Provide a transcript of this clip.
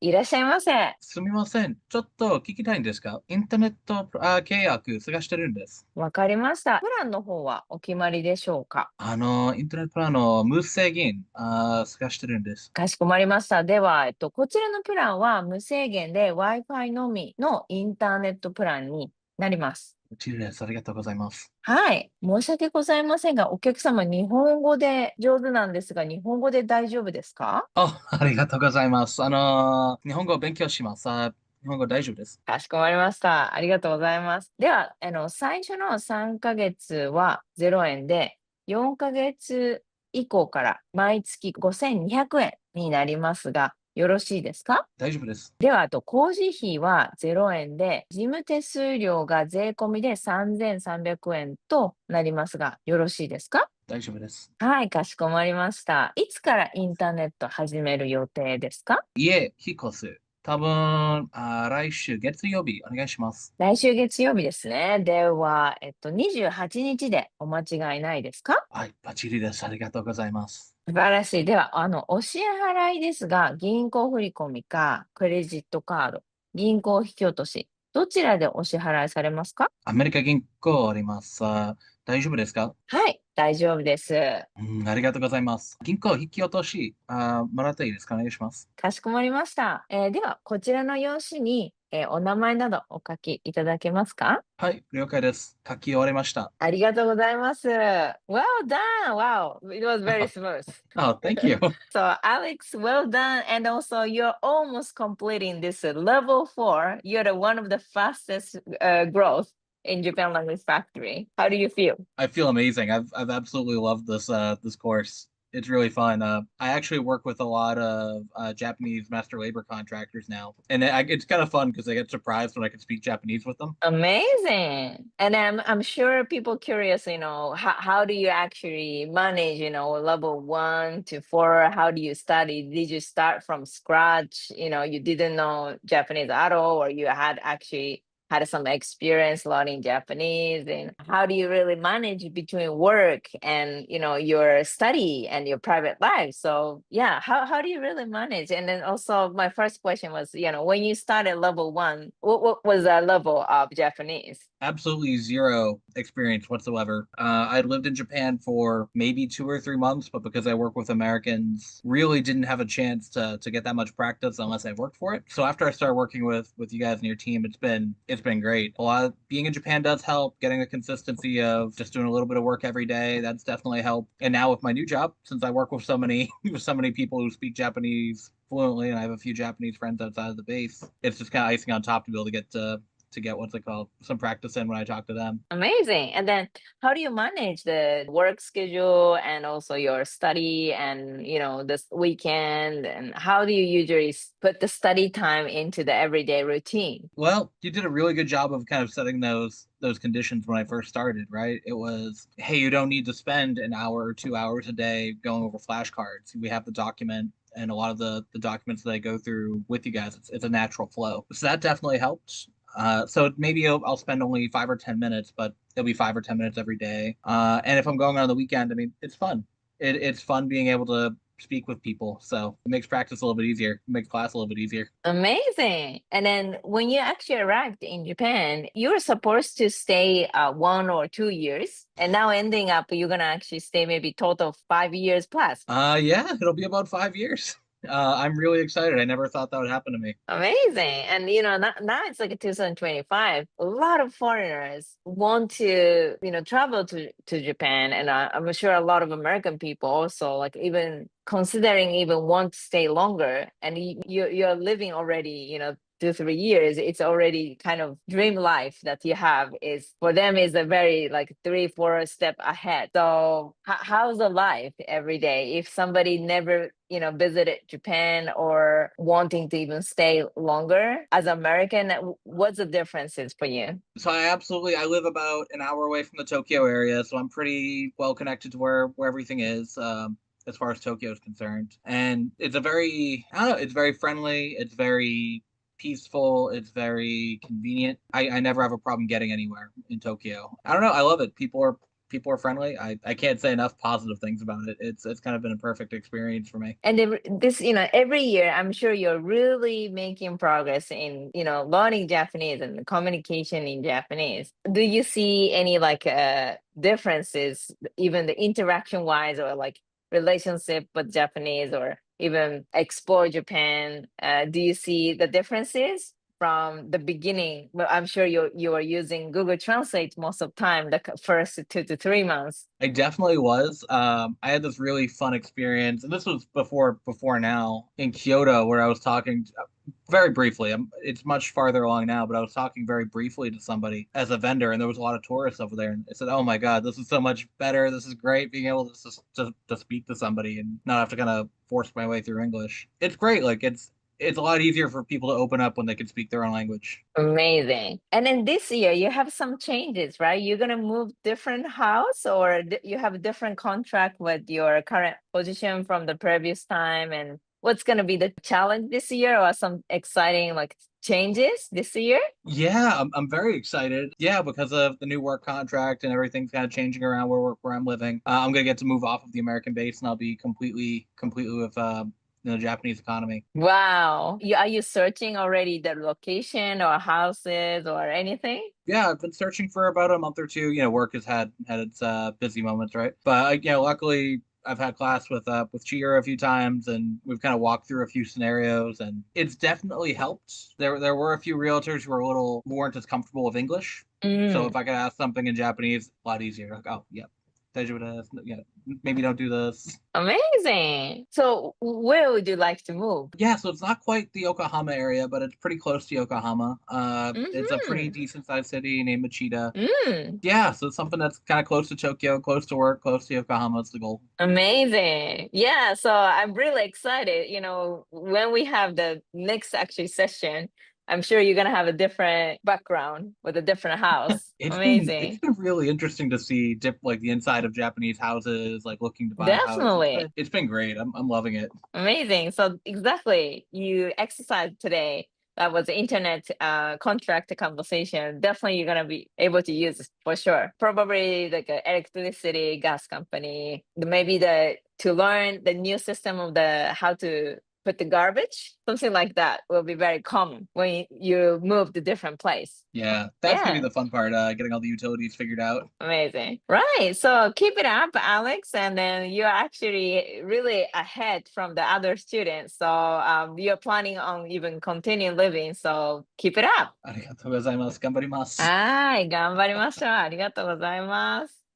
いらっしゃいませ。すみません。ちょっと聞きたいんですが、インターネット契約探してるんです。わかりました。プランの方はお決まりでしょうか？インターネットプランの無制限、探してるんです。かしこまりました。では、こちらのプランは無制限で Wi-Fi のみのインターネットプランになります。チルです。ありがとうございます。はい。申し訳ございませんが、お客様、日本語で上手なんですが、日本語で大丈夫ですか？ありがとうございます。日本語を勉強します。日本語大丈夫です。かしこまりました。ありがとうございます。では、最初の3ヶ月は0円で、4ヶ月以降から毎月5200円になりますが、よろしいですか？大丈夫です。では、工事費は0円で、事務手数料が税込みで3300円となりますが、よろしいですか？大丈夫です。はい、かしこまりました。いつからインターネット始める予定ですか？引っ越す。多分、来週月曜日お願いします。来週月曜日ですね。では、28日でお間違いないですか？はい、バッチリです。ありがとうございます。素晴らしい。では、お支払いですが、銀行振込か、クレジットカード、銀行引き落とし、どちらでお支払いされますか？アメリカ銀行あります。大丈夫ですか？はい、大丈夫です。うん、ありがとうございます。銀行引き落とし、もらっていいですか？お願いします。かしこまりました。では、こちらの用紙に、お名前などお書きいただけますか？はい、了解です。書き終わりました。ありがとうございます。Well done! Wow, it was very smooth. Thank you. So, Alex, well done. And also, you're almost completing this level four. You're one of the fastest growth in Japan Language Factory. How do you feel? I feel amazing. I've absolutely loved this course. It's really fun. I actually work with a lot of Japanese master labor contractors now, and it's kind of fun because I get surprised when I can speak Japanese with them. Amazing. And I'm sure people curious, how do you actually manage, level one to four? How do you study? Did you start from scratch? You didn't know Japanese at all, or you had actually had some experience learning Japanese, and how do you really manage between work and your study and your private life? So yeah, how do you really manage? And then also my first question was, when you started level one, what was the level of Japanese? Absolutely zero experience whatsoever. I lived in Japan for maybe 2 or 3 months, but because I work with Americans, really didn't have a chance to get that much practice unless I worked for it. So after I started working with you guys and your team, it's been great. A lot of being in Japan does help. Getting the consistency of just doing a little bit of work every day, that's definitely helped. And now with my new job, since I work with so many with so many people who speak Japanese fluently, and I have a few Japanese friends outside of the base, it's just kind of icing on top to be able to get what's it called, some practice in when I talk to them. Amazing. And then how do you manage the work schedule and also your study and, this weekend? And how do you usually put the study time into the everyday routine? Well, you did a really good job of kind of setting those conditions when I first started, right? It was, hey, you don't need to spend an hour or 2 hours a day going over flashcards. We have the document and a lot of the documents that I go through with you guys. It's a natural flow. So that definitely helps. So maybe I'll spend only 5 or 10 minutes, but it'll be 5 or 10 minutes every day. And if I'm going on the weekend, I mean, it's fun. It's fun being able to speak with people. So it makes practice a little bit easier. It makes class a little bit easier. Amazing. And then when you actually arrived in Japan, you were supposed to stay 1 or 2 years. And now ending up, you're going to actually stay maybe total 5 years plus. Yeah, it'll be about 5 years. I'm really excited. I never thought that would happen to me. Amazing. And now it's like 2025. A lot of foreigners want to, travel to Japan. And I'm sure a lot of American people also like even considering even want to stay longer. And you're living already, 2 3 years. It's already kind of dream life that you have is for them is a very like 3 4 step ahead. So how's the life every day if somebody never visited Japan or wanting to even stay longer as American, what's the differences for you? So I live about an hour away from the Tokyo area, so I'm pretty well connected to where everything is. As far as Tokyo is concerned, and it's a very I don't know, it's very friendly, it's very peaceful, it's very convenient. I never have a problem getting anywhere in Tokyo. I don't know, I love it. People are friendly. I can't say enough positive things about it. It's kind of been a perfect experience for me. And this, every year, I'm sure you're really making progress in, learning Japanese and communication in Japanese. Do you see any like differences, even the interaction wise, or like relationship with Japanese, or even explore Japan? Do you see the differences from the beginning? Well, I'm sure you are using Google Translate most of the time, the first 2 to 3 months. I definitely was. I had this really fun experience, and this was before now in Kyoto, where I was talking very briefly. It's much farther along now, but I was talking very briefly to somebody as a vendor, and there was a lot of tourists over there. And I said, "Oh my God, this is so much better. This is great being able to to speak to somebody and not have to kind of force my way through English. It's great. Like it's a lot easier for people to open up when they can speak their own language." Amazing. And then this year you have some changes, right? You're gonna move different house, or you have a different contract with your current position from the previous time. And what's gonna be the challenge this year, or some exciting like changes this year? Yeah, I'm very excited. Yeah, because of the new work contract and everything's kind of changing around where I'm living. I'm gonna get to move off of the American base, and I'll be completely with the Japanese economy. Wow. Are you searching already the location or houses or anything? Yeah, I've been searching for about a month or two. Work has had its busy moments, right? But luckily I've had class with Chihiro a few times, and we've kind of walked through a few scenarios, and it's definitely helped. There were a few realtors who weren't as comfortable with English, so Mm. if I could ask something in Japanese, a lot easier. Like, oh, yeah, yeah, maybe don't do this. Amazing. So where would you like to move? Yeah, so it's not quite the Yokohama area, but it's pretty close to Yokohama. It's a pretty Mm-hmm. decent sized city named Machida. Mm. Yeah, so it's something that's kind of close to Tokyo, close to work, close to Yokohama. It's the goal. Amazing. Yeah, so I'm really excited. When we have the next actually session, I'm sure you're gonna have a different background with a different house. It's Amazing. been really interesting to see like the inside of Japanese houses, like looking to buy a house. Definitely. It's been great. I'm loving it. Amazing. So exactly, you exercised today. That was internet contract conversation. Definitely, you're gonna be able to use it for sure. Probably like a electricity, gas company. Maybe the to learn the new system of the how to put the garbage, something like that will be very common when you move to different place. Yeah, that's gonna be Yeah. the fun part, getting all the utilities figured out. Amazing. Right. So keep it up, Alex. And then you're actually really ahead from the other students. So you're planning on even continue living. So keep it up. ありがとうございます。頑張ります。はい。頑張りましょう。ありがとうございます。